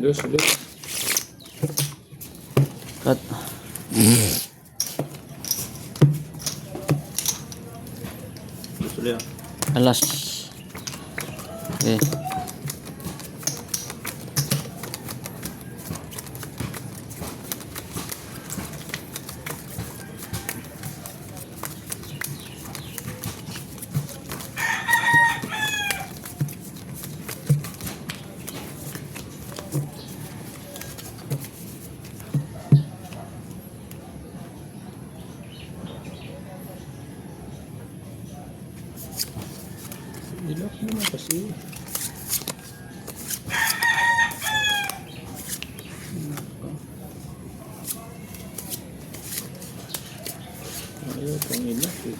Dos ulit. Cut. Dos ulit. Alas. Okay. Ilak mo na kasi. Ayaw pang ilak eh.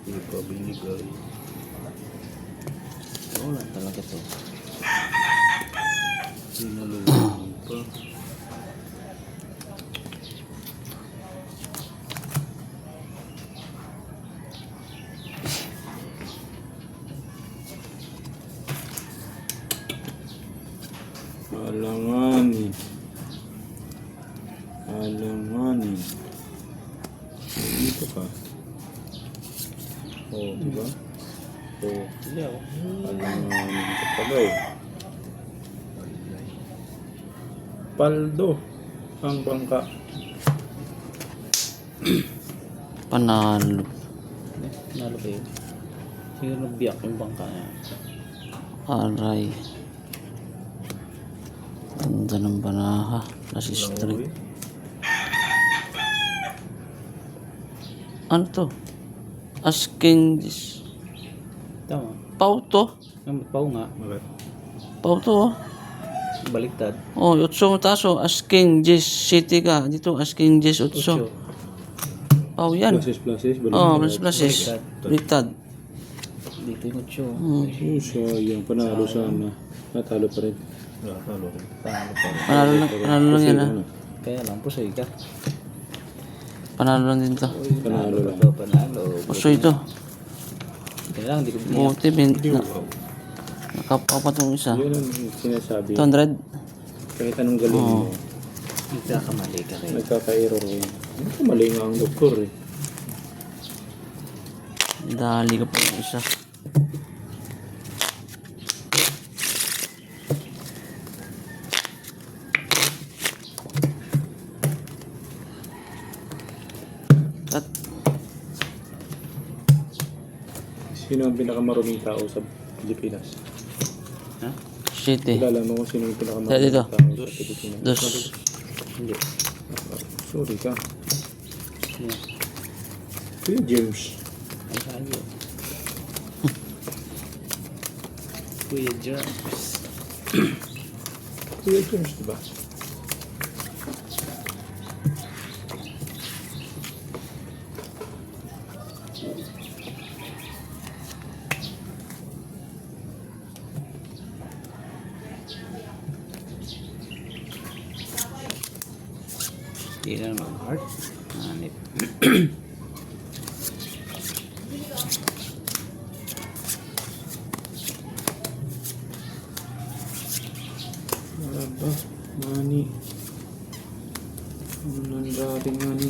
Hindi pa binigay. Wala talaga to. Sinalulungan pa. Alanganin. Alanganin. Dito ka. Oh, diba? Oh, alanganin ka pala eh. Paldo ang bangka. Panalo. Nalo ba yun? Siguro nagbiyak yung bangka niya. Aray. Ganda ng banaha. Nasa street. Ano to? Asking this. Tama. Pau to? Ang pao nga. Bakit? Pau to oh. Baliktad. Oh, 8 taso. Asking this city ka. Dito asking this 8. Ocho. Pau yan. Pluses. Oh, plus baliktad. Dito yung 8. Hmm. Oh, sayang. Panalo sana. Natalo pa rin. Natalo rin. Panalo Panalo lang lang. yan ah. Kaya lang, pusoy ka. Panalo lang din to. Panalo lang. Panalo. Puso ito. Kaya lang, hindi ko biniyak. Buti nakapaw pa itong isa. Yun ang sinasabi. 200. Kahit anong galing mo, Nagkakamali ka rin. nagkaka-error yun. Mali nga ang doktor eh. Dali ka pa yung isa. At Sino ang pinakamaruming tao sa Pilipinas? Ha? city. Kilala mo kung sino yung Dito. pinakamaruming tao sa Pilipinas? Dos. Hindi. Sorry ka. Sino? Kuya James. Ay, sayo. Kuya James. Kuya James, diba? Hindi na mag-heart. Hanip. Maraba. Mani. Anong dating mani?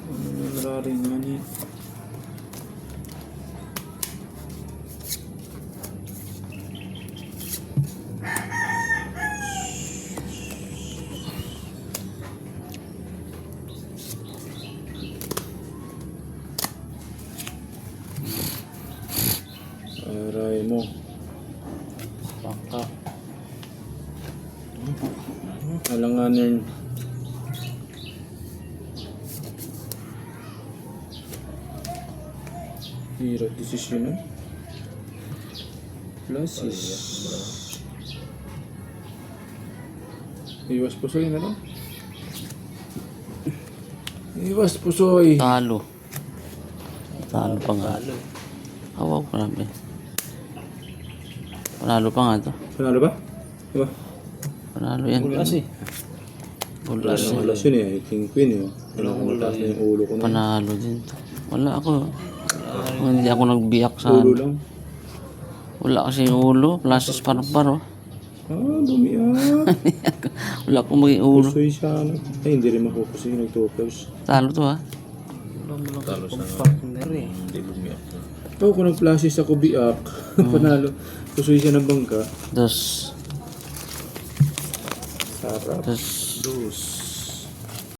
Anong dating mani? Aray mo. Bangka. Alanganin. Hirap desisyonan. Pluses. Iwas po sa'yo na lang. Iwas pusoy. Talo. Talo pa nga. Hawaw ko namin. Panalo pa nga to. Panalo ba? Diba? Panalo yan. Bulas eh. Bulas Ang yan. alas yun eh. King Queen eh. Mataas na yung ulo ko na. Panalo din to. Wala ako. Hindi ako nagbiyak sa Ulo lang. Wala kasi yung ulo. Plasis parang-paro. Dumiyak. Wala akong maging ulo. Pusoy siya. Ay, hindi rin makukusin yung nag-toppers. Talo to ha. Talo sa partner eh. Oo, kung nag-flashes ako biak. Panalo. Pusoy siya ng bangka. Dos. Sarap. Dos.